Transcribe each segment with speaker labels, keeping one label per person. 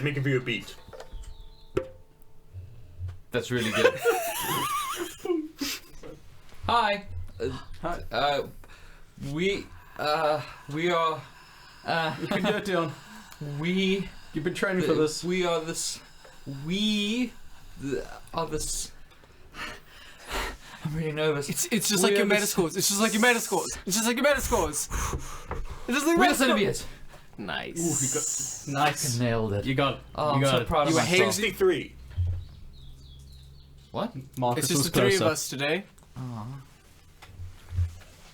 Speaker 1: Let me give you a beat.
Speaker 2: That's really good. Hi.
Speaker 3: Hi.
Speaker 2: We are.
Speaker 3: You can do it, Dion. You've been training for this.
Speaker 2: We are this. Are this. I'm really nervous.
Speaker 4: It's just like your meta scores. It's just like your meta scores. It's just like your meta scores. It's just like
Speaker 2: We're
Speaker 4: meta scores.
Speaker 2: CineBeards.
Speaker 4: Nice.
Speaker 3: Nice.
Speaker 2: Nailed it.
Speaker 3: You got it.
Speaker 2: Oh,
Speaker 3: you
Speaker 2: I'm
Speaker 3: got
Speaker 2: so
Speaker 3: it.
Speaker 2: proud of
Speaker 4: You were
Speaker 2: myself.
Speaker 1: 63.
Speaker 2: What?
Speaker 3: Markus
Speaker 4: It's just
Speaker 3: was
Speaker 4: the three of
Speaker 3: closer.
Speaker 4: us today.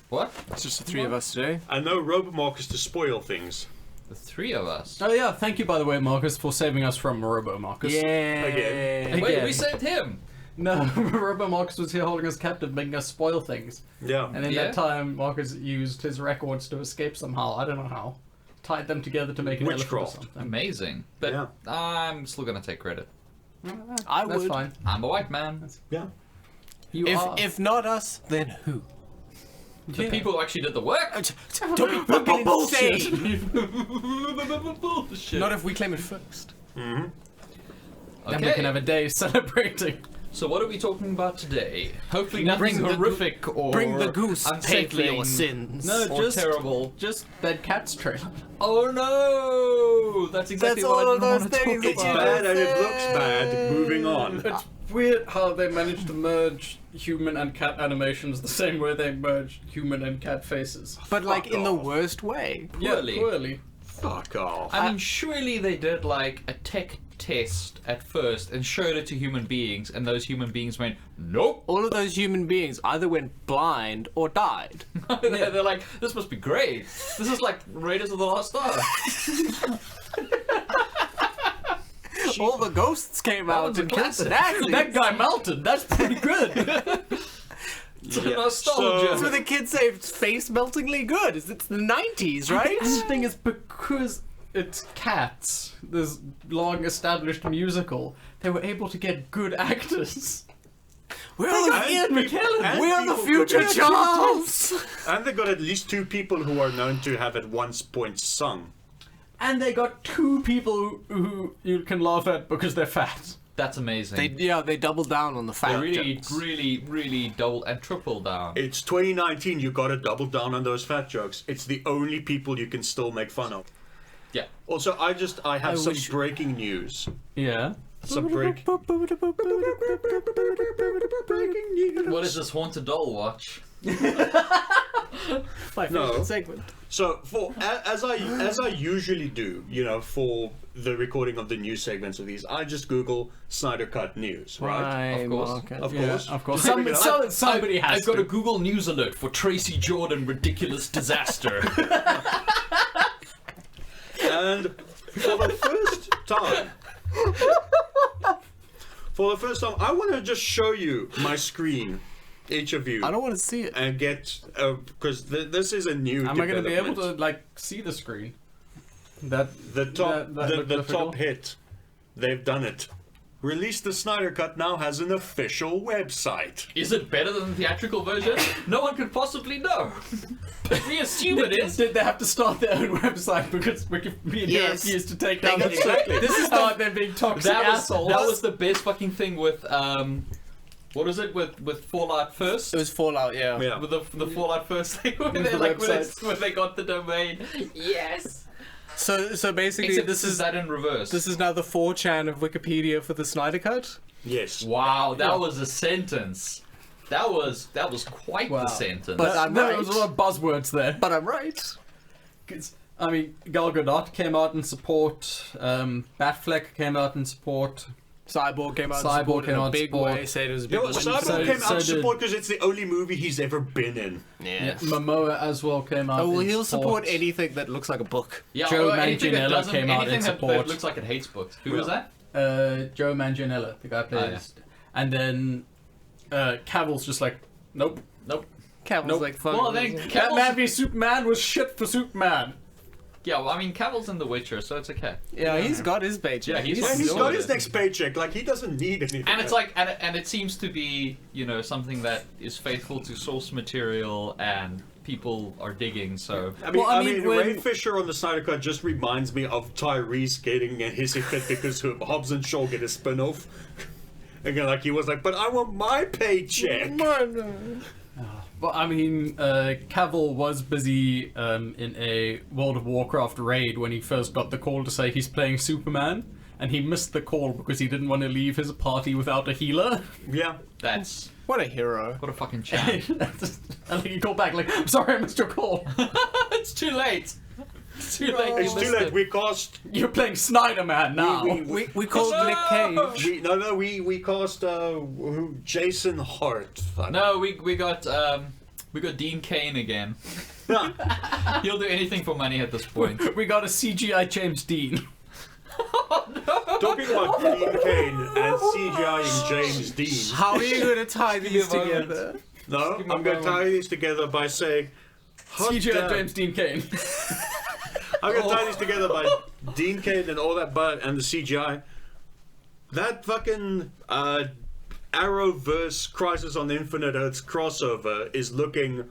Speaker 2: What?
Speaker 4: It's just the three of us today.
Speaker 1: I know RoboMarkus to spoil things.
Speaker 2: The three of us.
Speaker 3: Oh yeah, thank you by the way, Markus, for saving us from RoboMarkus.
Speaker 1: Again.
Speaker 2: Wait,
Speaker 3: Again.
Speaker 2: we saved him.
Speaker 3: No, RoboMarkus was here holding us captive, making us spoil things.
Speaker 1: Yeah.
Speaker 3: And in
Speaker 2: Yeah.
Speaker 3: that time, Markus used his records to escape somehow. I don't know how. Tied them together to make an elephant or
Speaker 1: Witchcraft.
Speaker 3: something.
Speaker 2: Amazing. But
Speaker 1: Yeah.
Speaker 2: I'm still gonna take credit.
Speaker 4: I
Speaker 3: That's
Speaker 4: would.
Speaker 3: fine.
Speaker 2: I'm a white man.
Speaker 1: Yeah.
Speaker 3: You are.
Speaker 4: If not us, then who?
Speaker 2: The
Speaker 3: Yeah.
Speaker 2: people who actually did the work.
Speaker 4: Don't be fucking
Speaker 3: Bullshit.
Speaker 4: insane.
Speaker 2: Bullshit.
Speaker 4: Not if we claim it first.
Speaker 3: Then we
Speaker 2: Okay.
Speaker 3: can have a day celebrating.
Speaker 2: So what are we talking about today? Hopefully
Speaker 4: Bring
Speaker 2: nothing
Speaker 4: the
Speaker 2: horrific or
Speaker 4: Bring the goose, pay for your
Speaker 2: unsettling
Speaker 4: sins.
Speaker 3: No,
Speaker 2: or
Speaker 3: just
Speaker 2: terrible.
Speaker 3: Just that cat's trailer.
Speaker 2: Oh no! That's exactly
Speaker 4: That's
Speaker 2: what
Speaker 4: all
Speaker 2: I
Speaker 4: of
Speaker 2: didn't
Speaker 4: those
Speaker 2: want to talk
Speaker 4: things that
Speaker 1: It's
Speaker 4: you
Speaker 2: about.
Speaker 1: bad and it looks bad. Moving on.
Speaker 3: It's weird how they managed to merge human and cat animations the same way they merged human and cat faces.
Speaker 4: But like
Speaker 1: Fuck
Speaker 4: in the
Speaker 1: off.
Speaker 4: worst way.
Speaker 2: Poorly.
Speaker 3: Yeah, poorly.
Speaker 1: Fuck off.
Speaker 2: I mean, surely they did like a tech test at first and showed it to human beings, and those human beings went, nope.
Speaker 4: All of those human beings either went blind or died.
Speaker 2: They're like, this must be great. This is like Raiders of the Lost Ark.
Speaker 4: All the ghosts came out
Speaker 2: one's a
Speaker 4: and killed the
Speaker 2: classic.
Speaker 4: Nazis.
Speaker 3: That guy melted. That's pretty good.
Speaker 2: It's
Speaker 1: Yeah.
Speaker 2: nostalgia.
Speaker 4: That's what the kids say. It's face meltingly good. It's the 90s, right?
Speaker 3: And the thing is, because it's Cats, this long-established musical, they were able to get good actors.
Speaker 4: We're the
Speaker 1: And
Speaker 4: Ian
Speaker 1: people-
Speaker 4: McKellen.
Speaker 1: and
Speaker 4: We're the
Speaker 1: people
Speaker 4: future
Speaker 1: could-
Speaker 4: Charles.
Speaker 1: And they got at least 2 people who are known to have at one point sung.
Speaker 3: And they got 2 people who you can laugh at because they're fat.
Speaker 2: That's amazing.
Speaker 4: They doubled down on the
Speaker 2: They
Speaker 4: fat
Speaker 2: really,
Speaker 4: jokes.
Speaker 2: really double and triple down.
Speaker 1: It's 2019, you gotta double down on those fat jokes. It's the only people you can still make fun of.
Speaker 2: Yeah.
Speaker 1: Also, I have some
Speaker 4: wish-
Speaker 1: breaking news.
Speaker 3: Yeah.
Speaker 1: Some breaking news.
Speaker 2: What is this haunted doll watch?
Speaker 4: My
Speaker 1: No.
Speaker 4: favorite segment.
Speaker 1: So, as I usually do, you know, for the recording of the news segments of these, I just Google Snyder Cut News, right?
Speaker 2: Of course.
Speaker 1: Of
Speaker 3: Yeah,
Speaker 1: course.
Speaker 3: of course.
Speaker 1: Somebody-
Speaker 3: Somebody has
Speaker 2: I've got
Speaker 3: to.
Speaker 2: a Google News alert for Tracy Jordan ridiculous disaster.
Speaker 1: And for the first time, I want to just show you my screen, each of you,
Speaker 4: I don't want to see it.
Speaker 1: and get because this is a new.
Speaker 3: Am I going to be able
Speaker 1: development.
Speaker 3: to like see the screen? That
Speaker 1: The top,
Speaker 3: that
Speaker 1: the
Speaker 3: looked
Speaker 1: top
Speaker 3: difficult?
Speaker 1: hit. They've done it. Release the Snyder Cut now has an official website.
Speaker 2: Is it better than the theatrical version? No one could possibly know. But we assume it is.
Speaker 3: Did they have to start their own website because Wikipedia
Speaker 4: Yes.
Speaker 3: refused to take down the
Speaker 1: Exactly.
Speaker 3: This is how they're being toxic assholes.
Speaker 2: That was the best fucking thing with what was it with Fallout First?
Speaker 4: It was Fallout, yeah.
Speaker 1: Yeah.
Speaker 2: With the Fallout First thing, when
Speaker 3: With
Speaker 2: they
Speaker 3: the
Speaker 2: like
Speaker 3: website.
Speaker 2: when they got the domain. Yes.
Speaker 4: So basically,
Speaker 2: Except
Speaker 4: this is
Speaker 2: that in reverse.
Speaker 4: this is now the 4chan of Wikipedia for the Snyder Cut.
Speaker 1: Yes.
Speaker 2: Wow, that was a sentence. That was quite
Speaker 3: Wow.
Speaker 2: the sentence.
Speaker 4: But I'm
Speaker 3: there
Speaker 4: right.
Speaker 3: was a lot of buzzwords there.
Speaker 4: But I'm right.
Speaker 3: 'Cause, I mean, Gal Gadot came out in support. Batfleck came out in support.
Speaker 4: Cyborg came out
Speaker 3: Cyborg
Speaker 4: and supported
Speaker 3: came
Speaker 4: in
Speaker 3: out
Speaker 4: a
Speaker 3: and
Speaker 4: big
Speaker 3: support.
Speaker 4: way, said it was a
Speaker 1: You
Speaker 4: big
Speaker 1: know,
Speaker 4: win.
Speaker 1: Cyborg
Speaker 3: So-
Speaker 1: came
Speaker 3: so
Speaker 1: out to
Speaker 3: did-
Speaker 1: support because it's the only movie he's ever been in.
Speaker 4: Yeah.
Speaker 3: Momoa as well came out.
Speaker 4: Oh, well,
Speaker 3: in
Speaker 4: he'll support
Speaker 3: support
Speaker 4: anything that looks like a book.
Speaker 2: yeah,
Speaker 3: Joe
Speaker 2: anything that
Speaker 3: Manganiello
Speaker 2: doesn't-
Speaker 3: came out in
Speaker 2: anything that
Speaker 3: support.
Speaker 2: looks like it hates books. Who was that?
Speaker 3: Joe Manganiello, the guy plays, and then Cavill's just like, nope.
Speaker 4: Cavill's
Speaker 3: Nope.
Speaker 4: like, fuck.
Speaker 2: Well, then
Speaker 3: Batman
Speaker 2: Cavill's,
Speaker 3: v Superman was shit for Superman.
Speaker 2: yeah, well, I mean Cavill's in The Witcher, so it's okay.
Speaker 4: yeah, he's got his paycheck.
Speaker 2: Yeah, he's
Speaker 1: Yeah, he's
Speaker 2: doing
Speaker 1: got his
Speaker 2: it.
Speaker 1: next paycheck. Like, he doesn't need anything.
Speaker 2: And it's like, and it seems to be, you know, something that is faithful to source material, and people are digging. So
Speaker 1: I mean,
Speaker 4: Well, I mean, when-
Speaker 1: Ray Fisher on the Snyder Cut just reminds me of Tyrese getting a hissy fit because Hobbs and Shaw get a spin-off. Again, like he was like, but I want my paycheck.
Speaker 3: But I mean, Cavill was busy in a World of Warcraft raid when he first got the call to say he's playing Superman, and he missed the call because he didn't want to leave his party without a healer.
Speaker 1: Yeah.
Speaker 2: that's
Speaker 4: What a hero.
Speaker 2: what a fucking champ.
Speaker 3: And then he called back like, "I'm sorry, I missed your call.
Speaker 2: It's too late. It's too late.
Speaker 1: It's too late. We cast.
Speaker 3: You're playing Snyder-Man now."
Speaker 4: We called Nick Cage.
Speaker 1: We cast Jason Hart.
Speaker 2: No, we got Dean Cain again. He'll do anything for money at this point.
Speaker 3: We got a CGI James Dean.
Speaker 1: Talking about Dean Cain and CGI James Dean.
Speaker 4: How are you going to tie these
Speaker 2: me a moment.
Speaker 4: together?
Speaker 1: No,
Speaker 2: Give me
Speaker 1: I'm
Speaker 2: a
Speaker 1: going to
Speaker 2: moment.
Speaker 1: tie these together by saying. hot
Speaker 3: CGI
Speaker 1: damn.
Speaker 3: James Dean Kane.
Speaker 1: I'm going to tie these together by Dean Cain and all that butt and the CGI. That fucking Arrowverse Crisis on Infinite Earths crossover is looking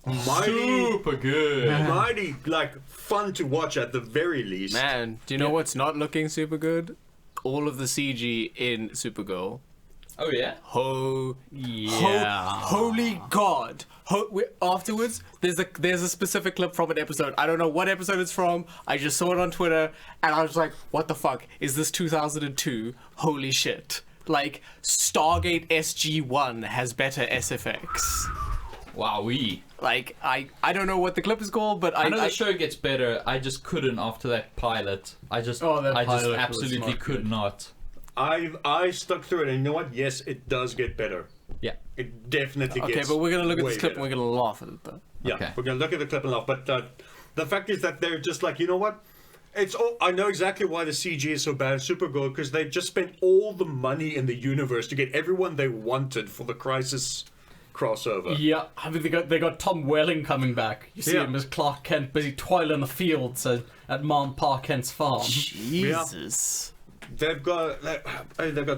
Speaker 1: mighty,
Speaker 2: Super good.
Speaker 1: mighty, like, fun to watch at the very least.
Speaker 4: Man, do you know what's not looking super good? All of the CG in Supergirl.
Speaker 2: Oh yeah.
Speaker 4: Holy God! Afterwards, there's a specific clip from an episode. I don't know what episode it's from. I just saw it on Twitter, and I was like, "What the fuck is this? 2002? Holy shit!" Like Stargate SG-1 has better SFX.
Speaker 2: Wowee.
Speaker 4: Like I don't know what the clip is called, but
Speaker 2: I know the show gets better. I just couldn't after that pilot. I just
Speaker 3: pilot was
Speaker 2: absolutely
Speaker 3: not
Speaker 2: could
Speaker 3: good.
Speaker 2: not.
Speaker 1: I stuck through it, and you know what? Yes, it does get better.
Speaker 2: Yeah.
Speaker 1: It definitely
Speaker 4: Okay,
Speaker 1: gets
Speaker 4: but we're gonna look at
Speaker 1: way
Speaker 4: this clip
Speaker 1: better.
Speaker 4: and we're gonna laugh at it though.
Speaker 1: Yeah,
Speaker 2: Okay.
Speaker 1: we're gonna look at the clip and laugh. But the fact is that they're just like, you know what? It's all. I know exactly why the CG is so bad in Supergirl, because they just spent all the money in the universe to get everyone they wanted for the Crisis crossover.
Speaker 3: Yeah, I mean they got Tom Welling coming back. You see
Speaker 1: Yeah.
Speaker 3: him as Clark Kent busy toiling the fields at Mom Pa Kent's farm.
Speaker 4: Jesus.
Speaker 1: They've got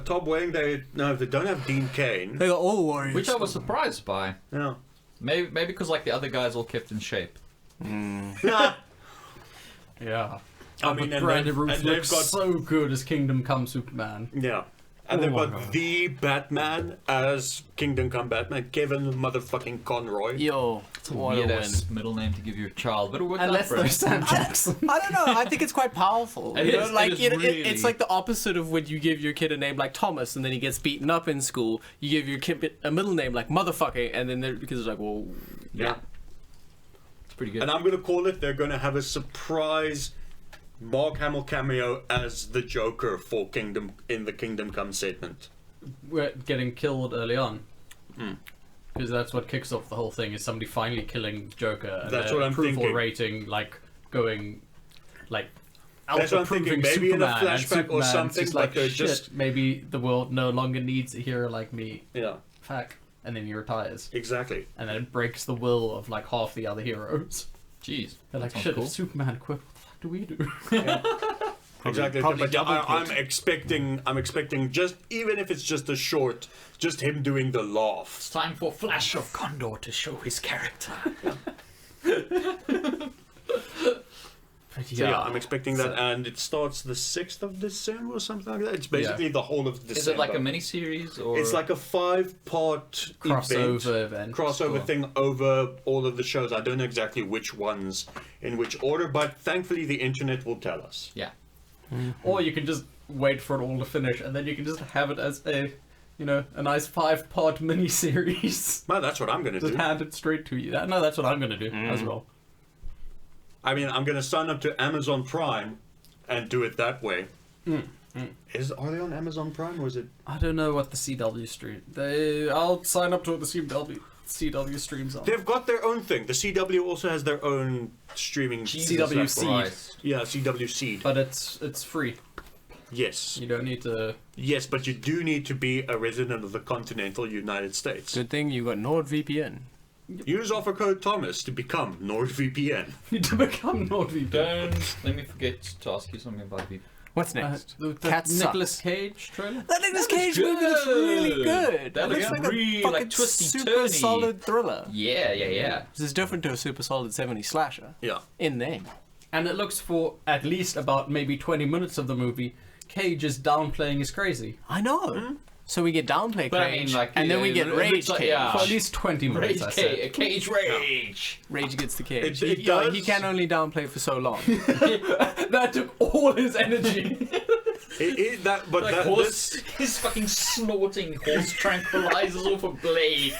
Speaker 1: Tom Welling. They don't have Dean Cain.
Speaker 4: They got all warriors.
Speaker 2: Which I was surprised by.
Speaker 1: Yeah.
Speaker 2: Maybe because like the other guys all kept in shape.
Speaker 1: Nah.
Speaker 3: Yeah.
Speaker 1: I mean,
Speaker 3: But
Speaker 1: and
Speaker 3: Brandon
Speaker 1: they've-
Speaker 3: Routh
Speaker 1: and they've
Speaker 3: looks
Speaker 1: got-
Speaker 3: so good as Kingdom Come Superman.
Speaker 1: Yeah. And they've
Speaker 3: Oh my
Speaker 1: got
Speaker 3: God.
Speaker 1: the Batman as Kingdom Come Batman, Kevin motherfucking Conroy.
Speaker 4: Yo, what a
Speaker 2: Weird
Speaker 4: win.
Speaker 2: ass middle name to give your child, but it worked
Speaker 3: Unless
Speaker 2: out for
Speaker 3: they're
Speaker 2: him.
Speaker 3: Sam Jackson.
Speaker 4: I don't know. I think it's quite powerful.
Speaker 2: It
Speaker 4: You know,
Speaker 2: is,
Speaker 4: like
Speaker 2: it is
Speaker 4: you know,
Speaker 2: really.
Speaker 4: it's like the opposite of when you give your kid a name like Thomas and then he gets beaten up in school. You give your kid a middle name like motherfucker, and then because it's like, well,
Speaker 1: Yeah.
Speaker 2: It's pretty good.
Speaker 1: And I'm gonna call it. They're gonna have a surprise Mark Hamill cameo as the Joker for the Kingdom Come segment.
Speaker 3: We're getting killed early on.
Speaker 1: Hmm.
Speaker 3: Because that's what kicks off the whole thing, is somebody finally killing Joker. And
Speaker 1: That's
Speaker 3: their
Speaker 1: what I'm
Speaker 3: approval
Speaker 1: thinking.
Speaker 3: rating, like, going, like,
Speaker 1: That's what I'm
Speaker 3: out-approving
Speaker 1: thinking. Maybe in a
Speaker 3: Superman. And
Speaker 1: flashback or
Speaker 3: Superman's
Speaker 1: something,
Speaker 3: just
Speaker 1: but
Speaker 3: like,
Speaker 1: they're
Speaker 3: shit,
Speaker 1: just-
Speaker 3: maybe the world no longer needs a hero like me.
Speaker 1: Yeah,
Speaker 3: Fuck. And then he retires.
Speaker 1: exactly.
Speaker 3: And then it breaks the will of, like, half the other heroes.
Speaker 2: Jeez.
Speaker 3: They're like,
Speaker 2: that sounds
Speaker 3: shit,
Speaker 2: cool.
Speaker 3: if Superman quit, what the fuck do we do?
Speaker 1: Exactly.
Speaker 4: probably
Speaker 1: But
Speaker 4: double
Speaker 1: I'm
Speaker 4: quit.
Speaker 1: expecting just, even if it's just a short, just him doing the laugh.
Speaker 2: It's time for Flash of Condor to show his character.
Speaker 1: So yeah, I'm expecting that, and it starts the 6th of December or something like that. It's basically the whole of December.
Speaker 2: Is it like a mini-series or?
Speaker 1: It's like a 5-part
Speaker 3: Crossover event.
Speaker 1: crossover
Speaker 2: Cool.
Speaker 1: thing over all of the shows. I don't know exactly which ones in which order, but thankfully the internet will tell us.
Speaker 2: Yeah.
Speaker 3: Or you can just wait for it all to finish, and then you can just have it as a, you know, a nice 5-part mini-series.
Speaker 1: Well, that's what I'm going to
Speaker 3: Just
Speaker 1: do.
Speaker 3: hand it straight to you. No, that's what I'm going to do as well.
Speaker 1: I mean, I'm going to sign up to Amazon Prime and do it that way. Are they on Amazon Prime, or is it?
Speaker 3: I don't know what the CW stream. I'll sign up to what the CW streams on.
Speaker 1: They've got their own thing. The CW also has their own streaming.
Speaker 3: CW
Speaker 1: platform.
Speaker 3: Seed.
Speaker 1: Yeah, CW Seed.
Speaker 3: But it's free.
Speaker 1: Yes.
Speaker 3: You don't need to.
Speaker 1: Yes, but you do need to be a resident of the continental United States.
Speaker 4: good thing you got NordVPN.
Speaker 1: Use offer code Thomas to become NordVPN.
Speaker 3: Need to become NordVPN.
Speaker 2: Don't let me forget to ask you something about people.
Speaker 4: What's next?
Speaker 3: The
Speaker 4: Cat
Speaker 3: Nicolas
Speaker 4: sucks.
Speaker 3: Cage trailer.
Speaker 4: That Nicolas
Speaker 2: That was
Speaker 4: Cage movie looks really
Speaker 2: good.
Speaker 4: good.
Speaker 2: That
Speaker 4: It
Speaker 2: looks
Speaker 4: looks like
Speaker 2: really,
Speaker 4: a fucking
Speaker 2: like, twisty,
Speaker 4: super
Speaker 2: turny.
Speaker 4: solid thriller.
Speaker 2: Yeah.
Speaker 4: This is different to a super solid 70s slasher.
Speaker 1: Yeah.
Speaker 4: In name.
Speaker 3: And it looks for at least about maybe 20 minutes of the movie, Cage is downplaying his crazy.
Speaker 4: I know. So we get downplay
Speaker 2: But I
Speaker 4: Cage,
Speaker 2: mean, like,
Speaker 4: and then we
Speaker 2: yeah,
Speaker 4: get
Speaker 2: it
Speaker 4: Rage
Speaker 2: looks like-
Speaker 4: Cage.
Speaker 2: yeah.
Speaker 3: For at least 20 minutes, I said.
Speaker 2: Cage rage.
Speaker 4: Rage gets the Cage.
Speaker 1: It
Speaker 4: he
Speaker 1: does-
Speaker 4: can only downplay for so long.
Speaker 3: That took all his energy.
Speaker 2: He's fucking snorting horse tranquilizers off a blade.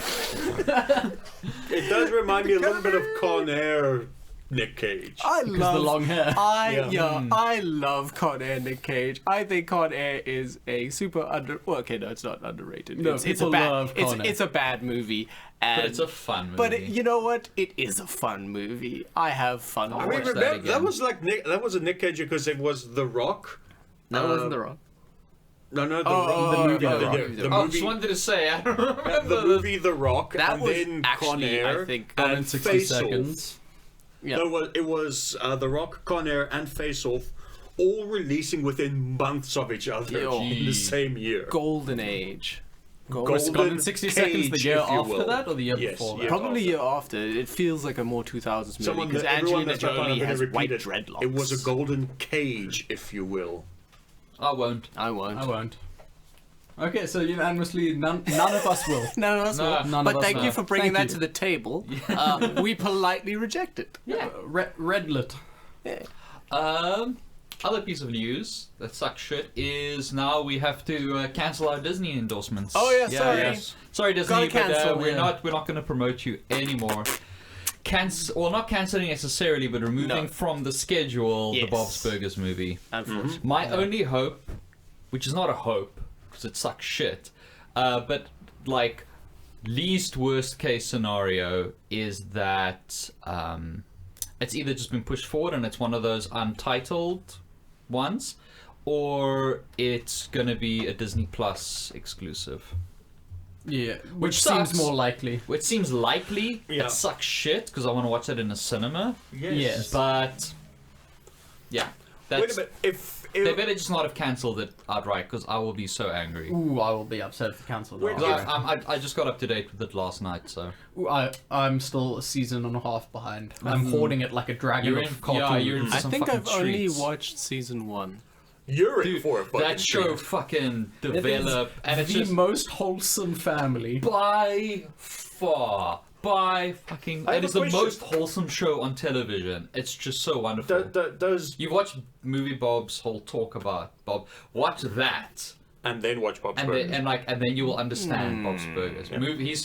Speaker 1: It does remind me a little bit of Con Air Nick Cage.
Speaker 4: I
Speaker 3: Because
Speaker 4: love
Speaker 3: the long hair.
Speaker 4: I love Con Air Nick Cage. I think Con Air is a super well, okay, no, it's not underrated.
Speaker 3: No,
Speaker 4: it's a
Speaker 3: people
Speaker 4: bad
Speaker 3: love Con Air.
Speaker 4: it's a bad movie. And,
Speaker 2: But it's a fun movie.
Speaker 4: But you know what? It is a fun movie. I have fun.
Speaker 1: I
Speaker 4: with
Speaker 1: mean,
Speaker 4: it.
Speaker 2: watch that
Speaker 1: remember, that
Speaker 2: again.
Speaker 1: was like that was a Nick Cage because it was The Rock.
Speaker 4: That wasn't the wrong.
Speaker 1: No, the
Speaker 3: movie The Rock.
Speaker 1: The
Speaker 2: I
Speaker 1: movie,
Speaker 2: just wanted to say, I don't remember
Speaker 1: the movie The Rock,
Speaker 4: That
Speaker 1: and
Speaker 4: was
Speaker 1: then Con
Speaker 4: actually,
Speaker 1: Air,
Speaker 4: I think,
Speaker 3: Gone
Speaker 1: and
Speaker 3: in 60
Speaker 1: Face Off.
Speaker 3: seconds.
Speaker 4: Yeah.
Speaker 1: No, it was The Rock, Con Air, and Face Off, all releasing within months of each other
Speaker 4: Yo.
Speaker 1: in the same year.
Speaker 4: Golden Age.
Speaker 3: Was Gone in 60 seconds the
Speaker 1: Cage,
Speaker 3: year
Speaker 1: if you
Speaker 3: after
Speaker 1: will.
Speaker 3: that or the year
Speaker 1: Yes,
Speaker 3: before that?
Speaker 1: yeah.
Speaker 4: Probably year after. It feels like a more 2000s movie
Speaker 1: Someone
Speaker 4: because
Speaker 1: that everyone
Speaker 4: Angelina
Speaker 1: that's not
Speaker 4: Jolie
Speaker 1: gonna
Speaker 4: has
Speaker 1: repeat
Speaker 4: white
Speaker 1: it,
Speaker 4: dreadlocks.
Speaker 1: It was a golden cage, if you will.
Speaker 2: I won't.
Speaker 4: I won't.
Speaker 3: I won't. Okay, so unanimously, none of us will.
Speaker 4: None of us
Speaker 2: No,
Speaker 4: will.
Speaker 3: none
Speaker 4: But
Speaker 3: of us
Speaker 4: thank
Speaker 3: will.
Speaker 4: you for bringing
Speaker 3: Thank
Speaker 4: that
Speaker 3: you.
Speaker 4: to the table. We politely reject it.
Speaker 2: Yeah.
Speaker 3: Redlit.
Speaker 4: Yeah.
Speaker 2: Other piece of news that sucks shit is now we have to cancel our Disney endorsements.
Speaker 4: Oh, yeah, sorry.
Speaker 2: Sorry Disney,
Speaker 4: Gotta
Speaker 2: but
Speaker 4: cancel,
Speaker 2: we're
Speaker 4: yeah.
Speaker 2: not going to promote you anymore. Not cancelling necessarily, but removing
Speaker 4: No.
Speaker 2: from the schedule
Speaker 4: Yes.
Speaker 2: the Bob's Burgers movie.
Speaker 4: Unfortunately.
Speaker 2: My only hope, which is not a hope because it sucks shit, but like least worst case scenario is that it's either just been pushed forward and it's one of those untitled ones, or it's gonna be a Disney Plus exclusive.
Speaker 3: Yeah,
Speaker 2: Which
Speaker 3: which
Speaker 2: sucks.
Speaker 3: seems more likely.
Speaker 2: Which seems likely.
Speaker 1: Yeah.
Speaker 2: It sucks shit because I want to watch it in a cinema.
Speaker 3: Yes.
Speaker 2: But yeah, that's,
Speaker 1: Wait a minute. If
Speaker 2: they better just not have cancelled it outright because I will be so angry.
Speaker 3: Ooh, I will be upset if they cancel that.
Speaker 1: Wait,
Speaker 2: 'Cause I just got up to date with it last night, so
Speaker 3: Ooh, I'm still a season and a half behind. I'm hoarding it like a dragon
Speaker 2: You're
Speaker 3: of
Speaker 2: in-
Speaker 3: cartoon.
Speaker 2: yeah, you're in-
Speaker 4: I
Speaker 2: some
Speaker 4: think
Speaker 2: fucking
Speaker 4: I've only
Speaker 2: treats.
Speaker 4: watched season 1.
Speaker 1: you're in
Speaker 2: dude,
Speaker 1: for it,
Speaker 2: that show fucking develop and it's
Speaker 3: the
Speaker 2: just
Speaker 3: most wholesome family.
Speaker 2: by far. By fucking,
Speaker 1: I have
Speaker 2: it
Speaker 1: a
Speaker 2: is the
Speaker 1: question.
Speaker 2: most wholesome show on television. It's just so wonderful.
Speaker 1: does
Speaker 2: You watch Movie Bob's whole talk about Bob. Watch that,
Speaker 1: and then watch Bob's
Speaker 2: and
Speaker 1: Burgers.
Speaker 2: then then you will understand Bob's Burgers.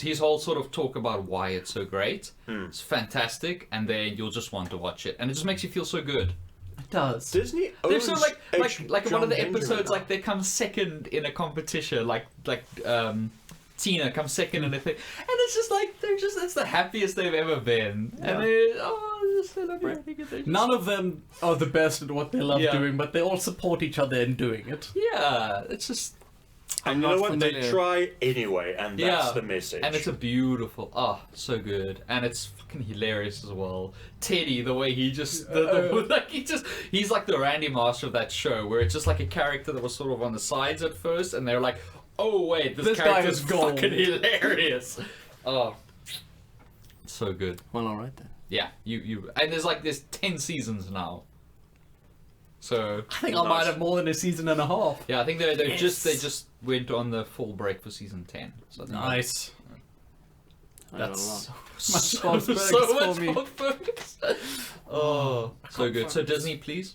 Speaker 2: His whole sort of talk about why it's so great. It's fantastic, and then you'll just want to watch it, and it just makes you feel so good.
Speaker 3: It does.
Speaker 1: Disney
Speaker 2: They're
Speaker 1: owns
Speaker 2: so like one
Speaker 1: John
Speaker 2: of the
Speaker 1: Benjamin
Speaker 2: episodes,
Speaker 1: now.
Speaker 2: like they come second in a competition, like Tina comes second in a thing, and it's just like it's the happiest they've ever been, and they're just celebrating it.
Speaker 3: None of them are the best at what they love
Speaker 2: Yeah.
Speaker 3: doing, but they all support each other in doing it.
Speaker 2: Yeah, it's just
Speaker 1: And you
Speaker 4: not
Speaker 1: know what? They
Speaker 4: familiar.
Speaker 1: try anyway, and that's
Speaker 2: Yeah.
Speaker 1: the message.
Speaker 2: and it's a beautiful, so good, and it's fucking hilarious as well. Teddy, the way he just, he's like the Randy Master of that show, where it's just like a character that was sort of on the sides at first, and they're like, oh wait, this
Speaker 3: This guy
Speaker 2: character's
Speaker 3: is gold.
Speaker 2: fucking hilarious. Oh, so good.
Speaker 4: Well, alright then.
Speaker 2: Yeah, and there's 10 seasons now. So
Speaker 3: I think I might have more than a season and a half.
Speaker 2: yeah, I think they
Speaker 4: Yes.
Speaker 2: just went on the full break for season 10. So I think
Speaker 3: Nice.
Speaker 4: I don't
Speaker 3: That's
Speaker 4: know.
Speaker 3: much Bob's Burgers
Speaker 2: so
Speaker 3: for
Speaker 2: much
Speaker 3: me.
Speaker 2: Bob's Burgers. Oh, so good. So Disney, please,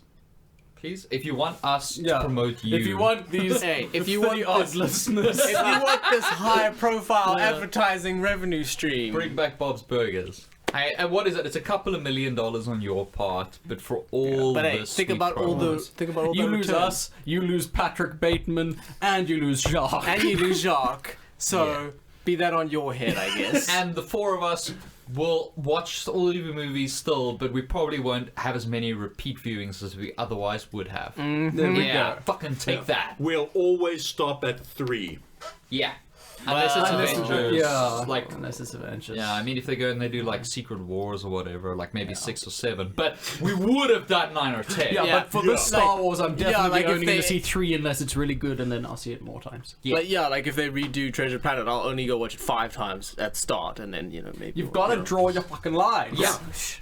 Speaker 2: if you want us to promote you,
Speaker 3: If you want these,
Speaker 4: Hey, if you
Speaker 3: for
Speaker 4: want
Speaker 3: the odd
Speaker 4: this-
Speaker 3: listeners,
Speaker 4: If you want this high-profile advertising revenue stream,
Speaker 2: bring back Bob's Burgers. And what is it? It's a couple of $1 million on your part, but for all
Speaker 4: but hey,
Speaker 2: the
Speaker 4: think
Speaker 2: sweet
Speaker 4: about all the
Speaker 2: promos.
Speaker 3: you lose
Speaker 4: returns.
Speaker 3: us, you lose Patrick Bateman, and you lose Jacques.
Speaker 4: and you lose Jacques. So
Speaker 2: Yeah.
Speaker 4: be that on your head, I guess.
Speaker 2: And the four of us will watch all of the movies still, but we probably won't have as many repeat viewings as we otherwise would have.
Speaker 3: There we
Speaker 2: Yeah,
Speaker 3: go.
Speaker 2: fucking take that.
Speaker 1: We'll always stop at 3.
Speaker 2: Yeah. Unless it's
Speaker 4: Unless
Speaker 2: Avengers.
Speaker 3: Yeah,
Speaker 2: Like,
Speaker 3: unless it's Avengers.
Speaker 2: yeah, I mean, if they go and they do like Secret Wars or whatever, like maybe 6 or 7, but we would have done 9 or 10.
Speaker 3: Yeah, but for this Star Wars, I'm definitely
Speaker 4: like, if
Speaker 3: only going
Speaker 4: they-
Speaker 3: to see 3 unless it's really good, and then I'll see it more times.
Speaker 2: Yeah.
Speaker 4: Like if they redo Treasure Planet, I'll only go watch it 5 times at start, and then maybe
Speaker 3: You've got to draw your fucking lines.
Speaker 2: Yeah.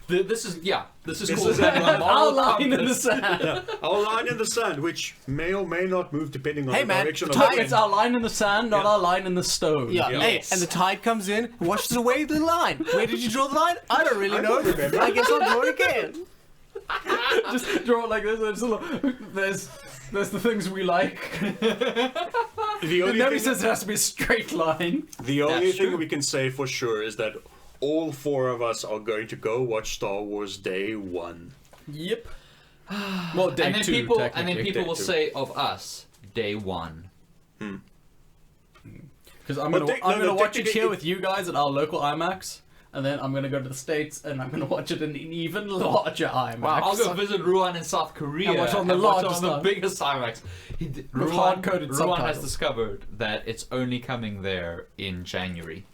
Speaker 2: This is
Speaker 1: This
Speaker 2: called
Speaker 1: is
Speaker 2: having a
Speaker 3: Our
Speaker 2: moral
Speaker 3: line in the
Speaker 2: compass.
Speaker 3: sand.
Speaker 1: Our line in the sand, which may or may not move depending on
Speaker 4: Hey,
Speaker 1: the
Speaker 4: man,
Speaker 1: direction
Speaker 4: the
Speaker 1: of
Speaker 4: tide-
Speaker 1: the
Speaker 3: It's our line in the sand, not our line in the stone.
Speaker 4: Yeah, hey,
Speaker 1: Yes.
Speaker 4: and the tide comes in, washes away the line. Where did you draw the line? I don't really
Speaker 1: I
Speaker 4: know.
Speaker 1: don't remember.
Speaker 4: I guess I'll draw it again.
Speaker 3: Just draw it like this. And there's the things we like.
Speaker 1: The
Speaker 3: And
Speaker 1: only
Speaker 3: then he
Speaker 1: thing,
Speaker 3: says it has to be a straight line.
Speaker 1: the only
Speaker 2: That's
Speaker 1: thing
Speaker 2: true.
Speaker 1: we can say for sure is that all 4 of us are going to go watch Star Wars Day 1.
Speaker 3: Yep. Well, day
Speaker 2: And then
Speaker 3: 2,
Speaker 2: people
Speaker 3: technically.
Speaker 1: Day
Speaker 2: will
Speaker 1: 2.
Speaker 2: say of us, day 1.
Speaker 3: Because I'm
Speaker 1: But
Speaker 3: gonna watch it
Speaker 1: technically
Speaker 3: here
Speaker 1: it-
Speaker 3: with you guys at our local IMAX, and then I'm gonna go to the States and I'm gonna watch it in an even larger IMAX.
Speaker 4: Wow.
Speaker 2: I'll go visit Ruan in South Korea
Speaker 3: And watch on the
Speaker 2: watch
Speaker 3: largest
Speaker 2: on the
Speaker 3: one.
Speaker 2: biggest IMAX. Ruan
Speaker 3: hard-coded
Speaker 2: has
Speaker 3: subtitles.
Speaker 2: discovered that it's only coming there in January.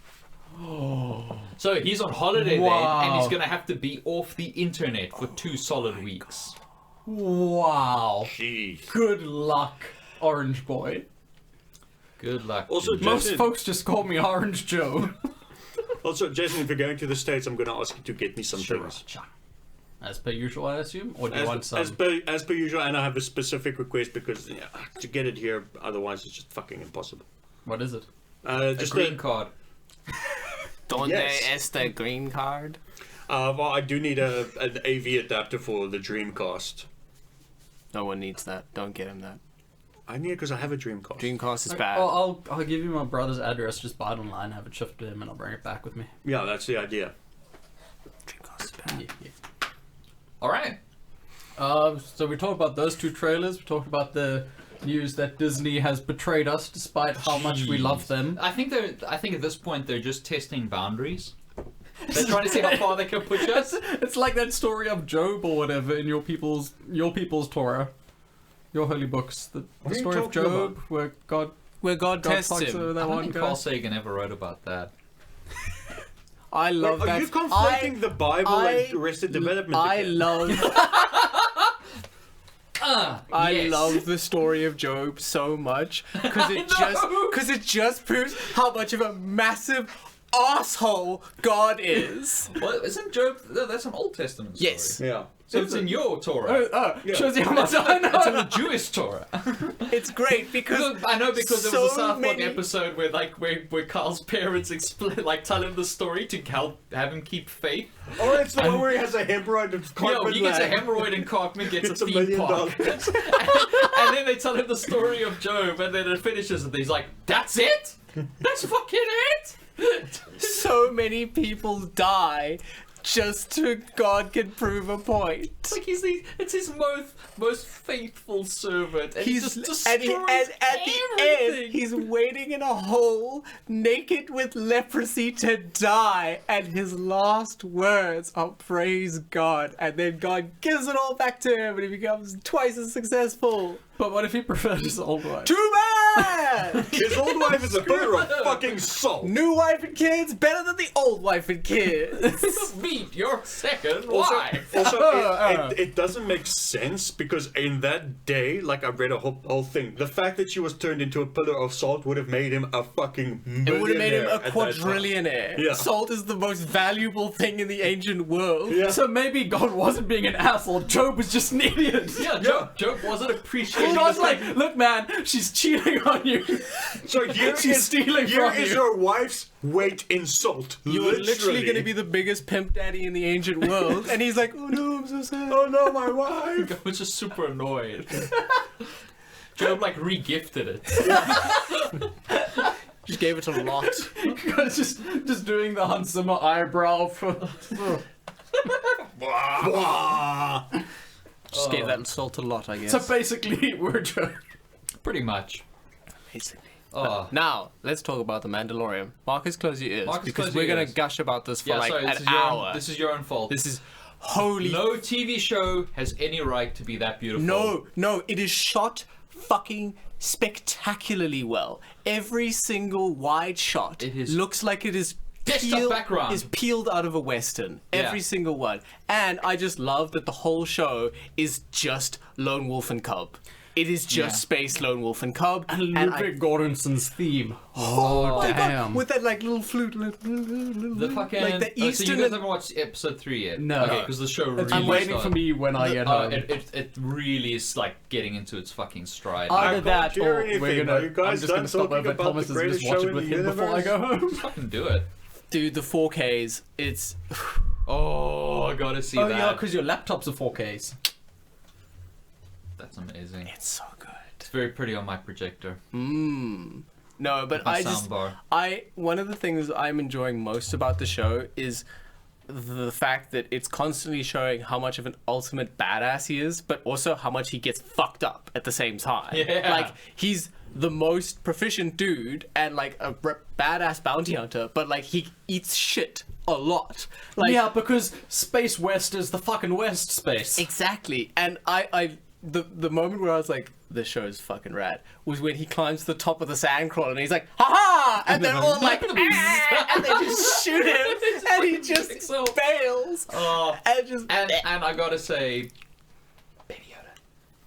Speaker 2: So he's on holiday then, and he's
Speaker 3: Wow.
Speaker 2: gonna have to be off the internet for 2 solid weeks.
Speaker 3: Wow.
Speaker 1: Jeez.
Speaker 3: Good luck, Orange Boy.
Speaker 2: Good luck.
Speaker 1: Also,
Speaker 2: Jimmy.
Speaker 3: Most
Speaker 1: Jason,
Speaker 3: folks just call me Orange Joe.
Speaker 1: Jason, if you're going to the States, I'm going to ask you to get me some things.
Speaker 3: As per usual, I assume? Or do you want some?
Speaker 1: As per usual, and I have a specific request because to get it here, otherwise it's just fucking impossible.
Speaker 3: What is it?
Speaker 2: a
Speaker 1: Just
Speaker 2: green card.
Speaker 4: Donde
Speaker 1: Yes.
Speaker 4: este green card?
Speaker 1: well, I do need an AV adapter for the Dreamcast.
Speaker 4: No one needs that. Don't get him that.
Speaker 1: I need it because I have a Dreamcast.
Speaker 4: Dreamcast is bad.
Speaker 3: I'll give you my brother's address, just buy it online, have it shipped to him, and I'll bring it back with me.
Speaker 1: Yeah, that's the idea.
Speaker 4: Dreamcast is bad.
Speaker 3: Yeah.
Speaker 2: All right.
Speaker 3: So we talked about those 2 trailers. We talked about the news that Disney has betrayed us, despite how much we love them.
Speaker 2: I think at this point they're just testing boundaries. They're trying to see how far they can push us.
Speaker 3: It's like that story of Job or whatever in your people's Torah, your holy books. The
Speaker 1: What are you
Speaker 3: story of
Speaker 1: talking
Speaker 3: Job,
Speaker 1: about?
Speaker 3: where God
Speaker 4: Where God tests
Speaker 3: fucks
Speaker 4: him.
Speaker 3: over
Speaker 2: I
Speaker 3: that
Speaker 2: don't
Speaker 3: one
Speaker 2: think
Speaker 3: guy.
Speaker 2: Carl Sagan ever wrote about that.
Speaker 4: I love
Speaker 1: Are
Speaker 4: that.
Speaker 1: you conflating the Bible and Arrested Development?
Speaker 4: I
Speaker 1: again?
Speaker 4: love. I
Speaker 2: Yes.
Speaker 4: love the story of Job so much because it just proves how much of a massive asshole God is.
Speaker 2: Well, isn't Job? That's an Old Testament story.
Speaker 4: Yes,
Speaker 1: Yeah.
Speaker 2: So it's in your Torah.
Speaker 3: Shows you how much I know.
Speaker 2: It's in the Jewish Torah.
Speaker 4: it's great because
Speaker 2: I know because there
Speaker 4: so
Speaker 2: was a South Park
Speaker 4: many-
Speaker 2: episode where Carl's parents tell him the story to have him keep faith.
Speaker 1: Oh, it's the one where he has a hemorrhoid and
Speaker 2: Yo,
Speaker 1: carpet
Speaker 2: he gets a
Speaker 1: land.
Speaker 2: hemorrhoid and Cartman gets
Speaker 1: It's
Speaker 2: a
Speaker 1: $1
Speaker 2: theme
Speaker 1: million.
Speaker 2: park. And then they tell him the story of Job, and then it finishes, and he's like, "That's it? That's fucking it."
Speaker 4: so many people die just so God can prove a point.
Speaker 2: It's like it's his most faithful servant, and
Speaker 4: He's
Speaker 2: he just destroys
Speaker 4: and at the
Speaker 2: everything.
Speaker 4: end, he's waiting in a hole, naked with leprosy, to die. And his last words are "Praise God," and then God gives it all back to him, and he becomes twice as successful.
Speaker 3: But what if he preferred his old wife?
Speaker 4: Too bad.
Speaker 1: His old wife is a pillar of fucking salt.
Speaker 4: New wife and kids better than the old wife and kids.
Speaker 2: Meet your second
Speaker 1: Also,
Speaker 2: wife.
Speaker 1: it doesn't make sense because in that day, like I read a whole thing, the fact that she was turned into a pillar of salt would have made him a fucking millionaire.
Speaker 4: It would have made him a
Speaker 1: at that time.
Speaker 4: quadrillionaire.
Speaker 1: Yeah.
Speaker 4: Salt is the most valuable thing in the ancient world.
Speaker 1: Yeah.
Speaker 3: So maybe God wasn't being an asshole. Job was just an idiot.
Speaker 2: Yeah, Job wasn't appreciating.
Speaker 3: God's
Speaker 2: the
Speaker 3: like,
Speaker 2: fact-
Speaker 3: look, man, she's cheating on you.
Speaker 1: So here
Speaker 3: She's stealing
Speaker 1: here
Speaker 3: from
Speaker 1: is
Speaker 3: you.
Speaker 1: your wife's weight in salt.
Speaker 4: You are literally going to be the biggest pimp daddy in the ancient world. And he's like, oh no, I'm so sad.
Speaker 1: Oh no, my wife.
Speaker 2: I was just super annoyed. Job like re-gifted it.
Speaker 4: Just gave it a lot.
Speaker 3: God's just doing the Hans Zimmer eyebrow for.
Speaker 4: Just gave that salt a lot, I guess.
Speaker 3: So basically, we're Job.
Speaker 2: Pretty much.
Speaker 4: Basically.
Speaker 2: Oh.
Speaker 4: Now, let's talk about The Mandalorian. Marcus, close your ears.
Speaker 2: Marcus,
Speaker 4: because
Speaker 2: close
Speaker 4: we're
Speaker 2: your
Speaker 4: going to
Speaker 2: ears.
Speaker 4: gush about this for
Speaker 2: Yeah,
Speaker 4: like
Speaker 2: sorry,
Speaker 4: an hour.
Speaker 2: this is your own fault.
Speaker 4: This is holy...
Speaker 2: No TV show has any right to be that beautiful.
Speaker 4: No, it is shot fucking spectacularly well. Every single wide shot looks like it is peeled out of a Western. Every single one. And I just love that the whole show is just Lone Wolf and Cub. It is just space Lone Wolf and Cub.
Speaker 3: And Ludwig Göransson's theme. Oh,
Speaker 4: my
Speaker 3: damn.
Speaker 4: God. With that like little flute.
Speaker 2: The fucking...
Speaker 4: Like the
Speaker 2: so
Speaker 4: Eastern...
Speaker 2: you guys haven't watched episode 3 yet?
Speaker 3: No.
Speaker 2: Okay, because the show really
Speaker 3: I'm waiting for
Speaker 2: started.
Speaker 3: me when I get home.
Speaker 2: It really is like getting into its fucking stride.
Speaker 3: Either that
Speaker 1: can't hear
Speaker 3: or
Speaker 1: anything.
Speaker 3: we're
Speaker 1: Are
Speaker 3: gonna...
Speaker 1: you guys
Speaker 3: I'm just gonna
Speaker 1: done
Speaker 3: stop
Speaker 1: talking
Speaker 3: over at
Speaker 1: about the
Speaker 3: Thomas's and
Speaker 1: greatest
Speaker 3: just watch
Speaker 1: show
Speaker 3: it
Speaker 1: in
Speaker 3: with
Speaker 1: the
Speaker 3: him before I go home.
Speaker 2: Fucking do it.
Speaker 4: Dude, the 4Ks, it's...
Speaker 2: Oh, I gotta see
Speaker 3: Oh
Speaker 2: that.
Speaker 3: yeah, because your laptops are 4Ks.
Speaker 2: That's amazing.
Speaker 4: It's so good.
Speaker 2: It's very pretty on my projector.
Speaker 4: No, but
Speaker 2: My
Speaker 4: I just...
Speaker 2: soundbar.
Speaker 4: One of the things I'm enjoying most about the show is the fact that it's constantly showing how much of an ultimate badass he is, but also how much he gets fucked up at the same time.
Speaker 2: Yeah.
Speaker 4: Like, he's the most proficient dude and like a badass bounty hunter, but like he eats shit a lot. Like,
Speaker 3: Yeah, because Space West is the fucking West space.
Speaker 4: exactly. And the moment where I was like, this show is fucking rad, was when he climbs to the top of the sandcrawler and he's like, ha! And they're all like, "Ah!" And they just shoot him, and he just
Speaker 2: so-
Speaker 4: fails.
Speaker 2: And I gotta say, Baby Yoda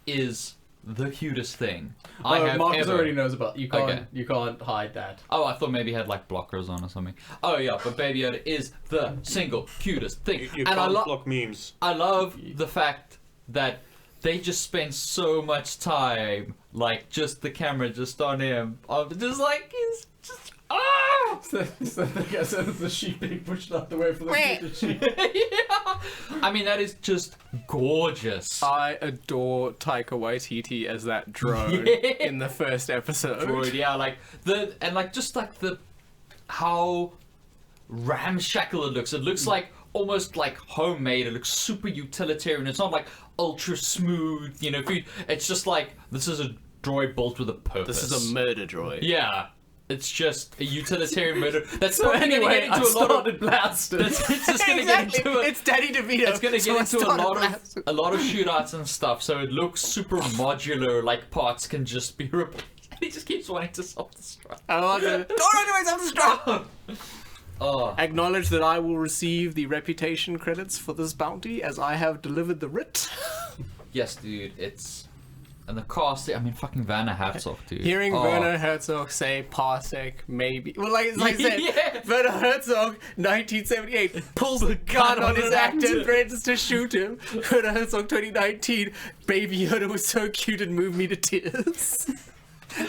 Speaker 2: is the cutest thing I have
Speaker 3: Markus
Speaker 2: ever.
Speaker 3: already knows about. You can't.
Speaker 2: Okay.
Speaker 3: You can't hide that.
Speaker 2: Oh, I thought maybe he had like blockers on or something. Oh yeah, but Baby Yoda is the single cutest thing.
Speaker 1: You
Speaker 2: And
Speaker 1: can't block memes.
Speaker 2: I love the fact that they just spend so much time, like, just the camera just on him. Just like, he's just,
Speaker 3: So I guess it's the sheep being pushed out the way for the future sheep.
Speaker 2: yeah. I mean, that is just gorgeous.
Speaker 4: I adore Taika Waititi as that drone
Speaker 2: Yeah.
Speaker 4: in the first episode.
Speaker 2: Droid, yeah, like, how ramshackle it looks. It looks like, almost like homemade. It looks super utilitarian. It's not like ultra smooth, food. It's just like, this is a droid built with a purpose.
Speaker 4: This is a murder droid.
Speaker 2: Yeah. It's just a utilitarian murder. That's
Speaker 3: So
Speaker 2: probably
Speaker 3: anyway,
Speaker 2: gonna get
Speaker 3: I
Speaker 2: into a lot of.
Speaker 3: started blasting.
Speaker 2: It's just gonna
Speaker 4: Exactly.
Speaker 2: get into
Speaker 4: It's Danny DeVito.
Speaker 2: It's gonna
Speaker 4: So
Speaker 2: get
Speaker 4: I
Speaker 2: into
Speaker 4: started
Speaker 2: a
Speaker 4: blasting.
Speaker 2: lot of shootouts and stuff. So it looks super modular. Like parts can just be replaced. And he just keeps wanting to self-destruct.
Speaker 4: I want to. Don't run away, self-destruct!
Speaker 2: Oh,
Speaker 4: Acknowledge that I will receive the reputation credits for this bounty as I have delivered the writ.
Speaker 2: yes, dude. It's and the cast. I mean, fucking Werner Herzog, dude.
Speaker 4: Hearing
Speaker 2: Oh.
Speaker 4: Werner Herzog say parsec, maybe. Well, like I said,
Speaker 2: Yeah.
Speaker 4: Werner Herzog, 1978, pulls the gun on his actor and threatens to shoot him. Werner Herzog, 2019, Baby Yoda was so cute and moved me to tears.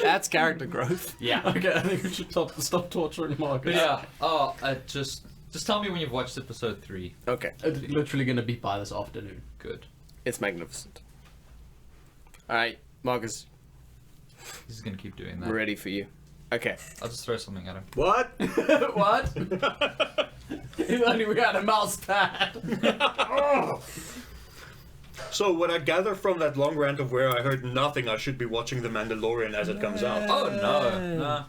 Speaker 4: That's character growth.
Speaker 2: Yeah.
Speaker 3: Okay, I think we should stop torturing Markus.
Speaker 2: But yeah. Oh, just tell me when you've watched episode 3.
Speaker 4: Okay,
Speaker 3: It's literally gonna be by this afternoon.
Speaker 2: Good.
Speaker 4: it's magnificent. Alright, Marcus,
Speaker 2: He's gonna keep doing that.
Speaker 4: we're ready for you. Okay.
Speaker 2: I'll just throw something at him.
Speaker 1: What?
Speaker 3: What? If only we had a mouse pad.
Speaker 1: So what I gather from that long rant of where I heard nothing, I should be watching The Mandalorian as it comes out.
Speaker 2: Oh no, nah,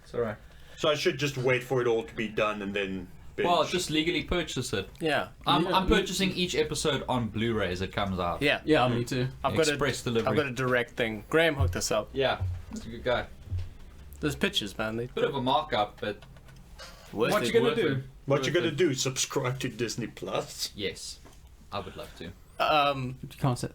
Speaker 2: it's alright.
Speaker 1: So I should just wait for it all to be done and then binge.
Speaker 2: Well, just legally purchase it.
Speaker 4: Yeah.
Speaker 2: I'm purchasing each episode on Blu-ray as it comes out.
Speaker 4: Yeah.
Speaker 3: Yeah, me too.
Speaker 2: Express delivery.
Speaker 4: I've got a direct thing. Graham hooked us up.
Speaker 2: Yeah, he's a good guy.
Speaker 4: There's pictures, man. They
Speaker 2: Bit of a markup, but
Speaker 4: worth
Speaker 3: What
Speaker 4: it.
Speaker 3: you gonna
Speaker 2: worth
Speaker 3: do?
Speaker 2: it.
Speaker 1: what
Speaker 2: Worth
Speaker 1: you gonna
Speaker 2: it.
Speaker 1: do? Subscribe to Disney Plus?
Speaker 2: Yes, I would love to.
Speaker 3: You can't say.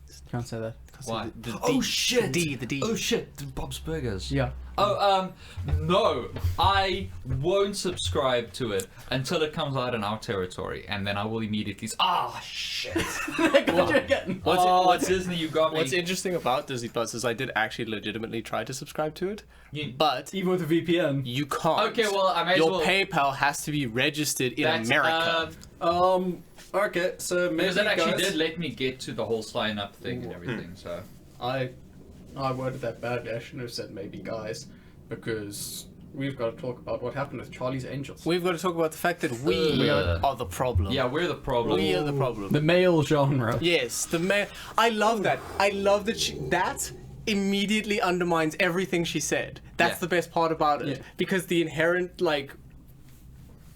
Speaker 3: You can't say that.
Speaker 2: Why?
Speaker 4: Oh
Speaker 2: shit!
Speaker 4: The D.
Speaker 2: Oh shit! Bob's Burgers.
Speaker 3: Yeah.
Speaker 2: Oh, no, I won't subscribe to it until it comes out in our territory, and then I will immediately. Ah, shit!
Speaker 3: Got you again.
Speaker 4: What's
Speaker 2: Disney? You got me.
Speaker 4: What's interesting about Disney Plus is I did actually legitimately try to subscribe to it,
Speaker 2: You-
Speaker 4: but
Speaker 3: Even with a VPN.
Speaker 4: you can't.
Speaker 2: Okay, well, I may as
Speaker 4: Your
Speaker 2: well.
Speaker 4: PayPal has to be registered in
Speaker 2: That's,
Speaker 4: America.
Speaker 3: Okay, so maybe
Speaker 2: because that actually
Speaker 3: guys,
Speaker 2: did let me get to the whole sign up thing and everything. So
Speaker 3: I worded that badly. I shouldn't have said maybe guys, because we've got to talk about what happened with Charlie's Angels.
Speaker 4: We've got to talk about the fact that we are the problem.
Speaker 2: yeah, we're the problem.
Speaker 4: We are the problem.
Speaker 3: The male genre.
Speaker 4: Yes, I love that. I love that that immediately undermines everything she said. That's
Speaker 2: Yeah.
Speaker 4: the best part about it.
Speaker 3: Yeah.
Speaker 4: Because the inherent, like,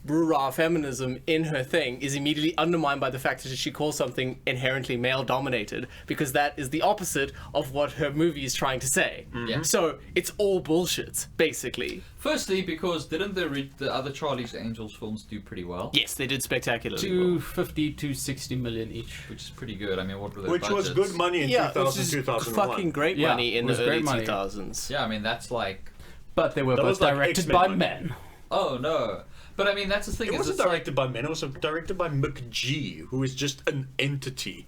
Speaker 4: rah feminism in her thing is immediately undermined by the fact that she calls something inherently male dominated, because that is the opposite of what her movie is trying to say.
Speaker 2: Yeah.
Speaker 4: So it's all bullshit, basically.
Speaker 2: Firstly, because didn't the other Charlie's Angels films do pretty well?
Speaker 4: Yes, they did spectacularly well.
Speaker 3: 250 to 60 million each.
Speaker 2: Which is pretty good. I mean, what were their
Speaker 1: Which was
Speaker 2: budgets?
Speaker 1: good money in
Speaker 4: Yeah,
Speaker 1: 2000,
Speaker 4: which is
Speaker 1: 2001.
Speaker 4: fucking great
Speaker 3: Yeah,
Speaker 4: money in
Speaker 3: it
Speaker 4: the
Speaker 3: was great
Speaker 4: early
Speaker 3: money.
Speaker 4: 2000s.
Speaker 2: Yeah, I mean, that's like...
Speaker 3: But they were
Speaker 1: That
Speaker 3: both
Speaker 1: was like
Speaker 3: directed
Speaker 1: X-Men
Speaker 3: by
Speaker 1: money.
Speaker 3: men.
Speaker 2: Oh, no. But I mean, that's the thing.
Speaker 1: It
Speaker 2: is
Speaker 1: wasn't
Speaker 2: it's
Speaker 1: directed by men, it was directed by McG, who is just an entity.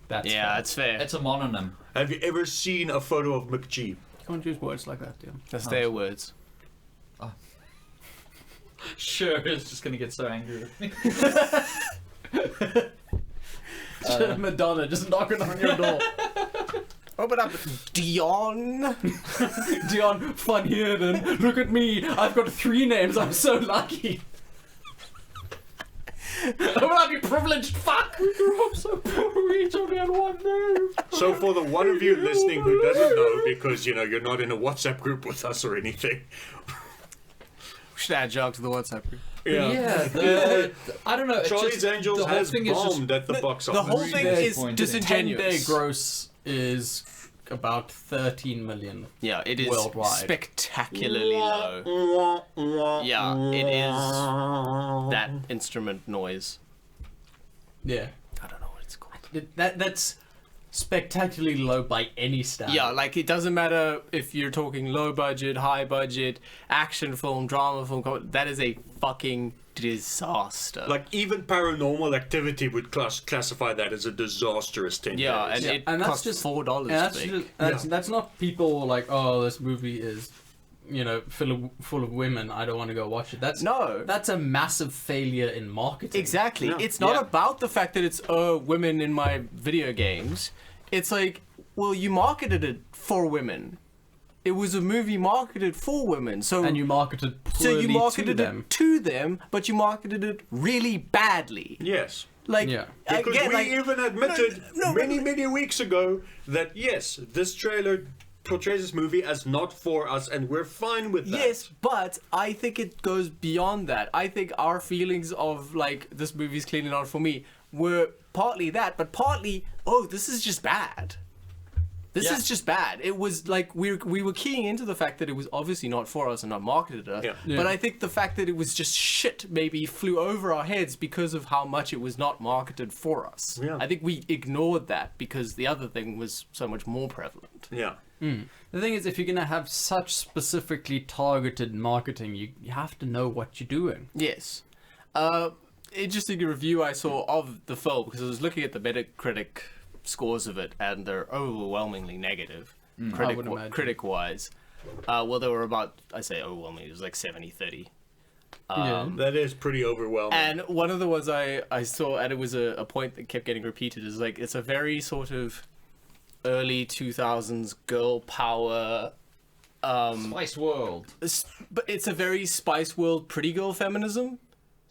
Speaker 3: That's
Speaker 4: Yeah,
Speaker 3: fair.
Speaker 4: that's fair.
Speaker 2: It's a mononym.
Speaker 1: Have you ever seen a photo of McG?
Speaker 3: You can't use words like that, yeah.
Speaker 4: That's their words.
Speaker 2: Sure, it's just gonna get so angry with me.
Speaker 3: Madonna just knocking on your door.
Speaker 4: Open up, Dion.
Speaker 3: Dion, fun here then. Look at me. I've got 3 names. I'm so lucky. I'm not you privileged fuck. I'm so poor. We each only had 1 name.
Speaker 1: So for the one of you listening who doesn't know, because, you know, you're not in a WhatsApp group with us or anything.
Speaker 4: We should add Jog to the WhatsApp group.
Speaker 2: I don't know. it's
Speaker 1: Charlie's
Speaker 2: just,
Speaker 1: Angels
Speaker 2: the whole
Speaker 1: has
Speaker 2: thing is just
Speaker 1: bombed at the box office.
Speaker 4: The whole thing
Speaker 2: Really
Speaker 4: is
Speaker 2: disappointed.
Speaker 4: disingenuous.
Speaker 3: 10-day gross is about 13 million.
Speaker 4: Yeah, it is
Speaker 3: Worldwide.
Speaker 4: spectacularly low. Yeah, it is that instrument noise.
Speaker 3: Yeah.
Speaker 4: I don't know what it's called.
Speaker 3: That's spectacularly low by any standard.
Speaker 4: Yeah, like it doesn't matter if you're talking low budget, high budget, action film, drama film, that is a fucking disaster.
Speaker 1: Like, even Paranormal Activity would classify that as a disastrous 10
Speaker 4: yeah,
Speaker 1: days.
Speaker 4: and it
Speaker 3: and that's
Speaker 4: costs
Speaker 3: just
Speaker 4: $4
Speaker 3: That's
Speaker 4: to make.
Speaker 3: that's not people like, oh, this movie is, you know, full of women. I don't want to go watch it. That's a massive failure in marketing.
Speaker 4: Exactly.
Speaker 1: Yeah.
Speaker 4: It's not
Speaker 3: Yeah.
Speaker 4: about the fact that it's women in my video games. It's like, well, you marketed it for women. It was a movie marketed for women, so
Speaker 3: And you marketed
Speaker 4: so you
Speaker 3: poorly
Speaker 4: marketed
Speaker 3: to
Speaker 4: it
Speaker 3: them.
Speaker 4: to them, but you marketed it really badly.
Speaker 1: Yes.
Speaker 4: Like,
Speaker 3: Yeah.
Speaker 1: Because
Speaker 4: again,
Speaker 1: we
Speaker 4: like,
Speaker 1: even admitted
Speaker 4: no,
Speaker 1: many weeks ago that, yes, this trailer portrays this movie as not for us, and we're fine with that.
Speaker 4: yes, but I think it goes beyond that. I think our feelings of like this movie's clearly not for me were partly that, but partly, oh, this is just bad. This
Speaker 2: Yeah.
Speaker 4: is just bad. It was like we were keying into the fact that it was obviously not for us and not marketed to us.
Speaker 1: Yeah.
Speaker 4: But I think the fact that it was just shit maybe flew over our heads because of how much it was not marketed for us.
Speaker 1: Yeah.
Speaker 4: I think we ignored that because the other thing was so much more prevalent.
Speaker 1: Yeah.
Speaker 3: The thing is, if you're gonna have such specifically targeted marketing, you have to know what you're doing.
Speaker 4: Yes. Interesting review I saw of the film, because I was looking at the Metacritic scores of it, and they're overwhelmingly negative,
Speaker 3: I would imagine.
Speaker 4: critic-wise. Well, they were about, I say overwhelming, it was like 70-30.
Speaker 1: That is pretty overwhelming.
Speaker 4: And one of the ones I saw, and it was a point that kept getting repeated, is like, it's a very sort of early 2000s girl power...
Speaker 2: Spice World.
Speaker 4: But it's a very Spice World pretty girl feminism.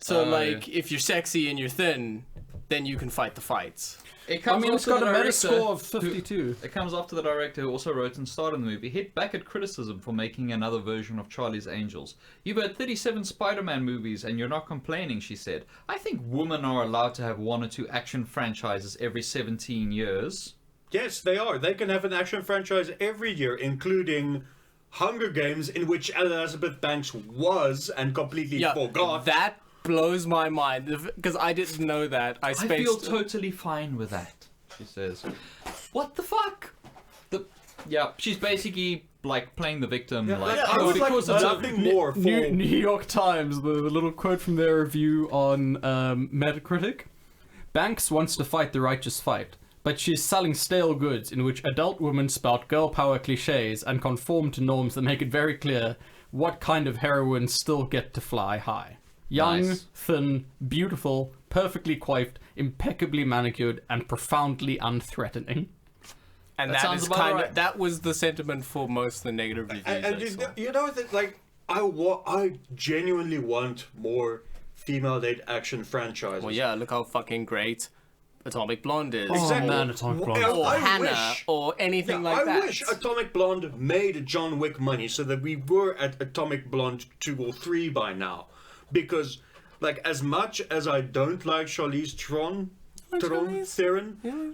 Speaker 4: So, like, if you're sexy and you're thin, then you can fight the fights.
Speaker 2: It
Speaker 3: I
Speaker 2: comes
Speaker 3: mean, it's
Speaker 2: after
Speaker 3: got
Speaker 2: the
Speaker 3: a
Speaker 2: director
Speaker 3: Metascore of
Speaker 2: who-
Speaker 3: 52.
Speaker 2: It comes after the director who also wrote and starred in the movie hit back at criticism for making another version of Charlie's Angels. You've had 37 Spider-Man movies and you're not complaining, she said. I think women are allowed to have 1 or 2 action franchises every 17 years.
Speaker 1: Yes, they are. They can have an action franchise every year, including Hunger Games, in which Elizabeth Banks was and completely forgot.
Speaker 4: That blows my mind, because I didn't know that. I
Speaker 2: feel totally fine with that, she says. What the fuck? Yeah, she's basically like playing the victim. like,
Speaker 1: I
Speaker 2: oh,
Speaker 1: would like
Speaker 2: because of
Speaker 1: nothing more for...
Speaker 3: New York Times, the little quote from their review on Metacritic. Banks wants to fight the righteous fight, but she's selling stale goods in which adult women spout girl power cliches and conform to norms that make it very clear what kind of heroines still get to fly high. Young,
Speaker 2: Nice.
Speaker 3: thin, beautiful, perfectly coiffed, impeccably manicured, and profoundly unthreatening.
Speaker 4: And
Speaker 2: That
Speaker 4: that
Speaker 2: sounds
Speaker 4: is
Speaker 2: about
Speaker 4: kind
Speaker 2: right.
Speaker 4: of that was the sentiment for most of the negative reviews.
Speaker 1: And
Speaker 4: I saw.
Speaker 1: you know that, like, I genuinely want more female-led action franchises.
Speaker 4: Well, yeah, look how fucking great Atomic Blonde is.
Speaker 1: Exactly.
Speaker 3: man, Atomic Blonde.
Speaker 4: Or
Speaker 1: I
Speaker 4: Hannah,
Speaker 1: wish-
Speaker 4: or anything like
Speaker 1: I
Speaker 4: that.
Speaker 1: wish Atomic Blonde made John Wick money so that we were at Atomic Blonde 2 or 3 by now. because, like, as much as I don't like Charlize Theron,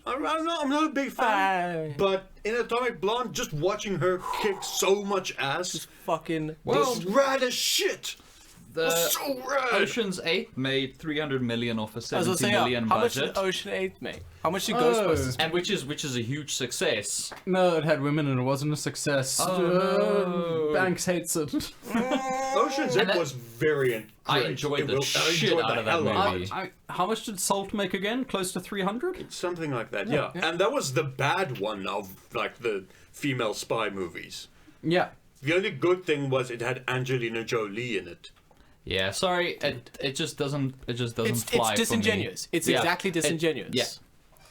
Speaker 1: I'm not a big fan. But in Atomic Blonde, just watching her kick so much ass,
Speaker 4: Fucking.
Speaker 1: was rad as shit.
Speaker 2: The
Speaker 1: So rad.
Speaker 2: Ocean's 8 made 300 million off a
Speaker 4: I was gonna
Speaker 2: 70
Speaker 4: say,
Speaker 2: million
Speaker 4: how much
Speaker 2: budget,
Speaker 4: did Ocean 8 make? How much did Ghostbusters?
Speaker 2: and which is a huge success.
Speaker 3: No, it had women and it wasn't a success.
Speaker 2: Oh, no.
Speaker 3: Banks hates it.
Speaker 1: Ocean's 8 was very great.
Speaker 2: I enjoyed the shit out of that
Speaker 1: hell out of
Speaker 2: movie.
Speaker 1: it.
Speaker 3: How much did Salt make again? Close to 300?
Speaker 1: Something like that, yeah. And that was the bad one of, like, the female spy movies.
Speaker 3: Yeah.
Speaker 1: The only good thing was it had Angelina Jolie in it.
Speaker 2: Yeah, sorry, it just doesn't fly
Speaker 4: It's
Speaker 2: for me.
Speaker 4: disingenuous. It's exactly disingenuous.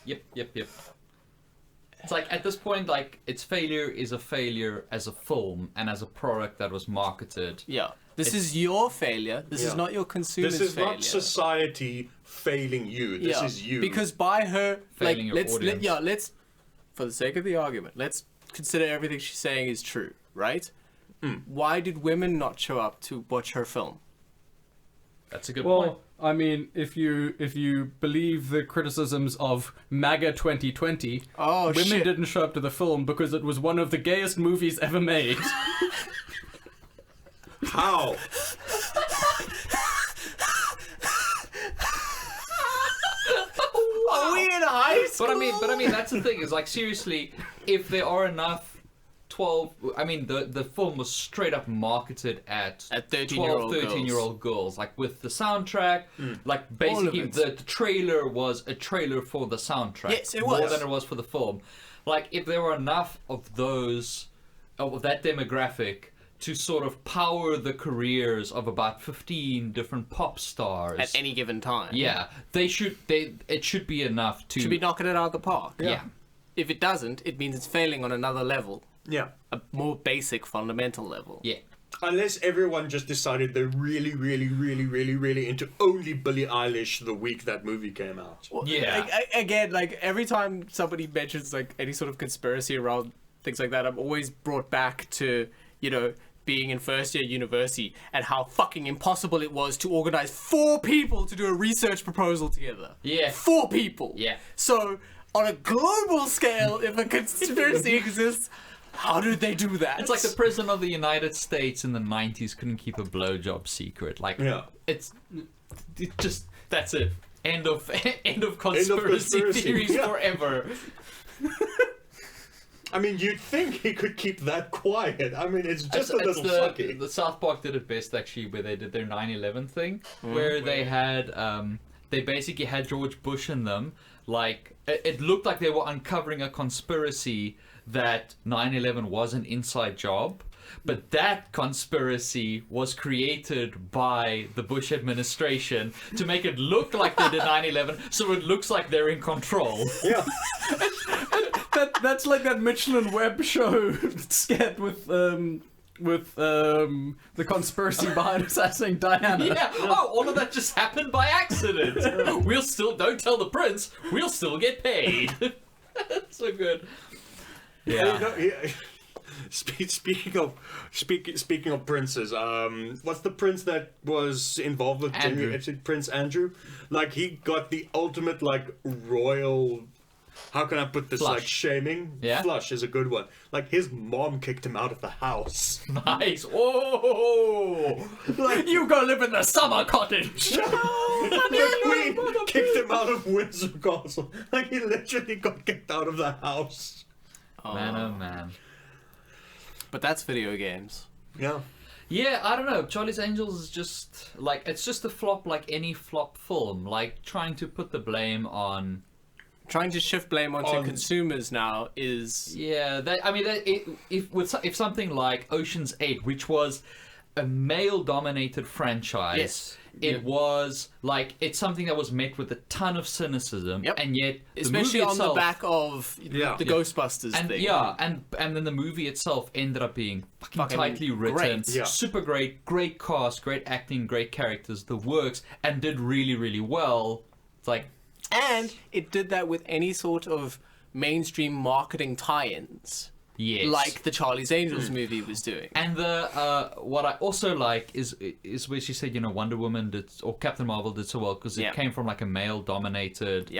Speaker 2: Yep. It's like, at this point, like, its failure is a failure as a film and as a product that was marketed.
Speaker 4: Yeah. This is your failure. This is not your consumer's
Speaker 1: This is
Speaker 4: failure.
Speaker 1: not society failing you. This is you.
Speaker 4: Because by her,
Speaker 2: Failing your audience.
Speaker 4: let's, for the sake of the argument, let's consider everything she's saying is true, right? Why did women not show up to watch her film?
Speaker 2: That's a good point.
Speaker 3: Well, I mean, if you believe the criticisms of MAGA 2020,
Speaker 4: Oh,
Speaker 3: women
Speaker 4: shit.
Speaker 3: didn't show up to the film because it was one of the gayest movies ever made.
Speaker 1: How?
Speaker 4: Are we in high school?
Speaker 2: But I mean, that's the thing. Is like, seriously, if there are enough 12, I mean, the film was straight up marketed at
Speaker 4: 13-year-old
Speaker 2: 13-year-old girls, like with the soundtrack, like basically
Speaker 4: it.
Speaker 2: the trailer was a trailer for the soundtrack,
Speaker 4: Yes, it
Speaker 2: more
Speaker 4: was.
Speaker 2: than it was for the film. Like, if there were enough of those, of that demographic, to sort of power the careers of about 15 different pop stars
Speaker 4: At any given time.
Speaker 2: yeah, it should be enough to
Speaker 4: Should be knocking it out of the park.
Speaker 2: yeah.
Speaker 4: If it doesn't, it means it's failing on another level.
Speaker 1: Yeah.
Speaker 4: A more basic, fundamental level.
Speaker 2: Yeah.
Speaker 1: Unless everyone just decided they're really, really, really, really, really into only Billie Eilish the week that movie came out.
Speaker 4: Well,
Speaker 2: Yeah.
Speaker 4: Again, like, every time somebody mentions, like, any sort of conspiracy around things like that, I'm always brought back to, you know, being in first year university and how fucking impossible it was to organize 4 people to do a research proposal together.
Speaker 2: Yeah.
Speaker 4: 4 people.
Speaker 2: Yeah.
Speaker 4: So, on a global scale, if a conspiracy exists, how did they do that?
Speaker 2: It's like the President of the United States in the 90s couldn't keep a blowjob secret. Like, it just, that's it. End of conspiracy theories
Speaker 1: Yeah.
Speaker 2: forever.
Speaker 1: I mean, you'd think he could keep that quiet. I mean, it's just a little sucky.
Speaker 2: The South Park did it best, actually, where they did their 9/11 thing, where they had, they basically had George Bush in them. Like, it looked like they were uncovering a conspiracy that 9/11 was an inside job. But that conspiracy was created by the Bush administration to make it look like they did 9/11, so it looks like they're in control.
Speaker 1: Yeah.
Speaker 3: That's like that Michelin Web show sketch with the conspiracy behind assassinating Diana.
Speaker 2: Yeah. Oh, all of that just happened by accident. Don't tell the prince. We'll still get paid. That's so good.
Speaker 1: Yeah. Speaking of princes, what's the prince that was involved with
Speaker 2: Andrew.
Speaker 1: Prince Andrew? Like, he got the ultimate, like, royal. How can I put this?
Speaker 2: Flush.
Speaker 1: Like, shaming.
Speaker 2: Yeah.
Speaker 1: Flush is a good one. Like, his mom kicked him out of the house.
Speaker 2: Nice. Oh,
Speaker 1: Like,
Speaker 2: you go live in the summer cottage.
Speaker 1: the queen kicked him out of Windsor Castle. Like, he literally got kicked out of the house.
Speaker 2: Man, oh man.
Speaker 4: But that's video games.
Speaker 1: Yeah.
Speaker 2: Yeah, I don't know. Charlie's Angels is just like, it's just a flop, like any flop film. Like, trying to put the blame on.
Speaker 4: Trying to shift blame onto consumers now is...
Speaker 2: Yeah, if something like Ocean's 8, which was a male-dominated franchise,
Speaker 4: Yes.
Speaker 2: it was like, it's something that was met with a ton of cynicism,
Speaker 4: Yep.
Speaker 2: and yet the
Speaker 4: Especially
Speaker 2: movie
Speaker 4: on the
Speaker 2: itself,
Speaker 4: back of
Speaker 1: Yeah.
Speaker 4: the Ghostbusters
Speaker 2: and
Speaker 4: thing.
Speaker 2: yeah, and then the movie itself ended up being fucking tightly written,
Speaker 4: great.
Speaker 1: Yeah.
Speaker 2: super great cast, great acting, great characters, the works, and did really, really well. It's like,
Speaker 4: And it did that with any sort of mainstream marketing tie-ins.
Speaker 2: Yes.
Speaker 4: like the Charlie's Angels movie was doing.
Speaker 2: And the what I also like is where she said, Wonder Woman did, or Captain Marvel did so well because it came from like a male-dominated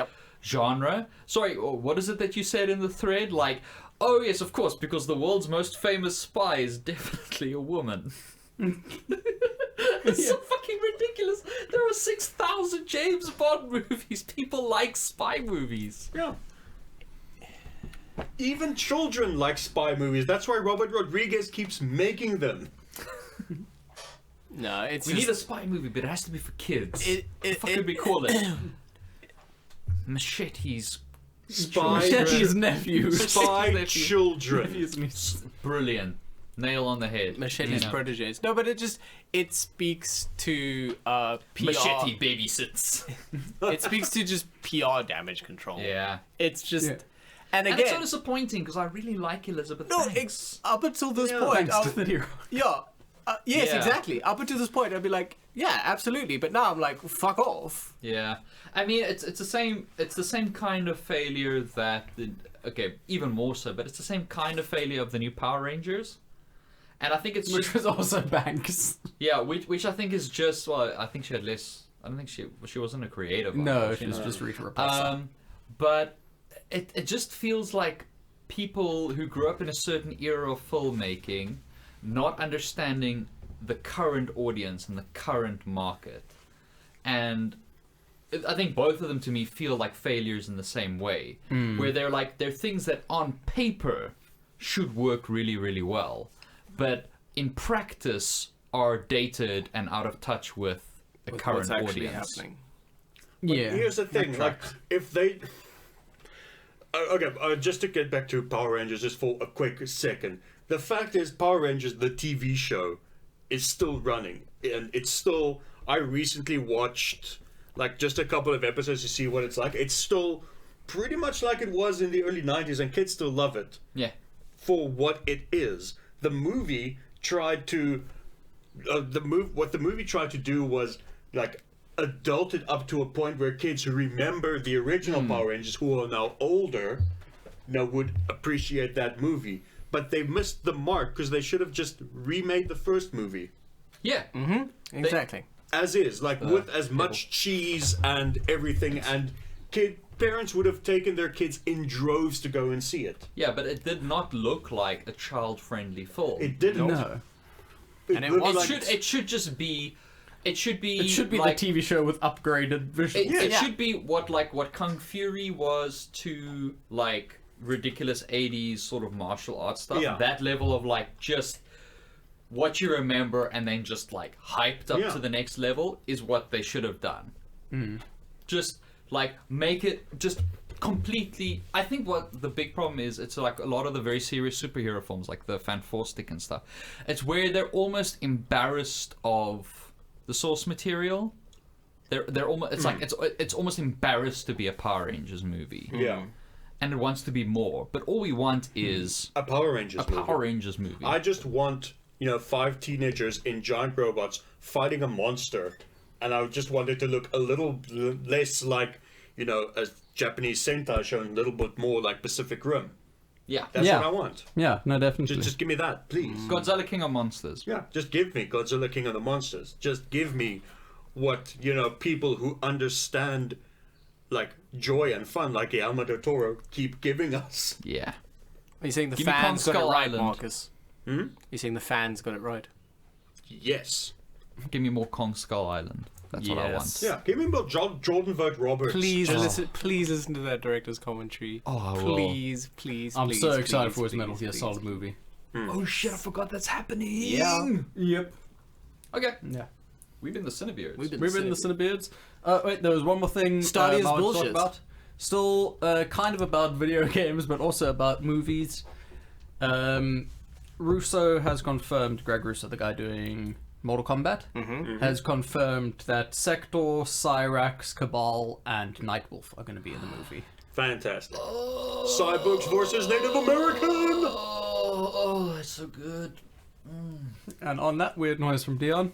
Speaker 2: genre. Sorry, what is it that you said in the thread? Like, oh yes, of course, because the world's most famous spy is definitely a woman. It's so fucking ridiculous. There are 6,000 James Bond movies. People like spy movies.
Speaker 1: Yeah. Even children like spy movies. That's why Robert Rodriguez keeps making them.
Speaker 4: No, it's
Speaker 2: We
Speaker 4: just,
Speaker 2: need a spy movie, but it has to be for kids.
Speaker 4: It-
Speaker 2: What the fuck could we call it? Machete's
Speaker 3: Machete's nephew.
Speaker 1: Spy
Speaker 2: Nephew.
Speaker 1: children.
Speaker 2: brilliant. Nail on the head.
Speaker 4: Machete's proteges. No, but it speaks to PR.
Speaker 2: Machete babysits.
Speaker 4: It speaks to just PR damage control.
Speaker 2: Yeah.
Speaker 4: It's just, and
Speaker 2: And it's so
Speaker 4: again,
Speaker 2: disappointing because I really like Elizabeth
Speaker 4: no,
Speaker 2: Banks.
Speaker 4: up until this point,
Speaker 3: Thanks to the hero.
Speaker 4: yes,
Speaker 2: Yeah.
Speaker 4: exactly. Up until this point, I'd be like, yeah, absolutely. But now I'm like, fuck off.
Speaker 2: Yeah, I mean it's the same kind of failure that even more so, but it's the same kind of failure of the new Power Rangers, and I think it's
Speaker 3: Which
Speaker 2: just
Speaker 3: was also Banks.
Speaker 2: which I think is just I think she had less. I don't think she wasn't a creative.
Speaker 3: No, she was just Rita Repulsa.
Speaker 2: But it just feels like people who grew up in a certain era of filmmaking not understanding the current audience and the current market. And I think both of them to me feel like failures in the same way, where they're things that on paper should work really, really well, but in practice are dated and out of touch with the current
Speaker 4: What's actually
Speaker 2: audience.
Speaker 4: happening.
Speaker 3: Yeah.
Speaker 1: Here's the thing, like, if they... just to get back to Power Rangers just for a quick second. The fact is, Power Rangers, the TV show, is still running. And it's still... I recently watched, like, just a couple of episodes to see what it's like. It's still pretty much like it was in the early 90s, and kids still love it
Speaker 2: Yeah.
Speaker 1: for what it is. The movie tried to... what the movie tried to do was, like, adult it up to a point where kids who remember the original Power Rangers, who are now older, would appreciate that movie. But they missed the mark because they should have just remade the first movie
Speaker 2: Yeah.
Speaker 4: Exactly.
Speaker 1: as is, like with as much cheese and everything, and parents would have taken their kids in droves to go and see it.
Speaker 2: Yeah, but it did not look like a child-friendly film.
Speaker 1: It didn't.
Speaker 3: No.
Speaker 4: And it
Speaker 1: looked
Speaker 4: was-
Speaker 1: like-
Speaker 2: It should just be. It should be.
Speaker 3: It should be
Speaker 2: like,
Speaker 3: the TV show with upgraded visuals.
Speaker 2: It should be what Kung Fury was to like ridiculous 80s sort of martial arts stuff.
Speaker 1: Yeah.
Speaker 2: That level of like just what you remember and then just like hyped up to the next level is what they should have done. Just like make it just completely. I think what the big problem is, it's like a lot of the very serious superhero films like the Fantastic and stuff. It's where they're almost embarrassed of the source material. They're almost. It's like it's almost embarrassed to be a Power Rangers movie.
Speaker 1: Yeah.
Speaker 2: And it wants to be more, but all we want is
Speaker 1: A Power Rangers
Speaker 2: a Power
Speaker 1: movie.
Speaker 2: Rangers movie.
Speaker 1: I just want, 5 teenagers in giant robots fighting a monster, and I just want it to look a little less like, a Japanese Sentai show, and a little bit more like Pacific Rim.
Speaker 2: Yeah.
Speaker 1: That's
Speaker 3: Yeah.
Speaker 1: what I want.
Speaker 3: Yeah, no, definitely.
Speaker 1: Just give me that, please.
Speaker 2: Godzilla King of Monsters.
Speaker 1: Yeah, just give me Godzilla King of the Monsters. Just give me what, people who understand, like, joy and fun, like Guillermo del Toro, keep giving us.
Speaker 2: Yeah.
Speaker 4: Are you saying the
Speaker 2: Give me
Speaker 4: fans
Speaker 2: Kong
Speaker 4: got it
Speaker 2: Skull
Speaker 4: right,
Speaker 2: Island.
Speaker 4: Marcus? You're saying the fans got it right?
Speaker 1: Yes.
Speaker 2: Give me more Kong Skull Island. That's what I want.
Speaker 1: Yeah, give me more Jordan Vogt Roberts.
Speaker 4: Please listen to that director's commentary.
Speaker 2: Oh, I will.
Speaker 4: Please, please,
Speaker 3: I'm
Speaker 4: please,
Speaker 3: so excited
Speaker 4: please,
Speaker 3: for his
Speaker 4: please,
Speaker 3: Metal Gear
Speaker 4: please.
Speaker 3: Solid movie.
Speaker 2: Oh shit! I forgot that's happening.
Speaker 3: Yep.
Speaker 2: Okay.
Speaker 3: Yeah.
Speaker 2: We've been the CineBeards.
Speaker 4: We've been
Speaker 3: We've been the CineBeards. Wait, there was one more thing
Speaker 4: Stadia's
Speaker 3: I wanted to
Speaker 4: bullshit.
Speaker 3: talk about. Still kind of about video games, but also about movies. Russo has confirmed, Greg Russo, the guy doing Mortal Kombat, has confirmed that Sector, Cyrax, Cabal, and Nightwolf are going to be in the movie.
Speaker 1: Fantastic. Cyborgs versus Native American!
Speaker 2: Oh, that's so good.
Speaker 3: And on that weird noise from Dion,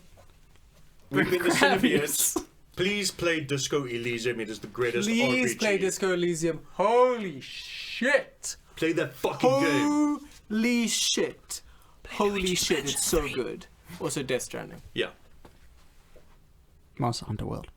Speaker 1: We've been the
Speaker 3: Gravius.
Speaker 1: CineBeards. Please play Disco Elysium. It is the greatest
Speaker 4: Please
Speaker 1: RPG.
Speaker 4: play Disco Elysium. Holy shit!
Speaker 1: Play that fucking game.
Speaker 4: Holy shit. Holy shit, it's so good. Also Death Stranding.
Speaker 1: Yeah.
Speaker 3: Monster Hunter World.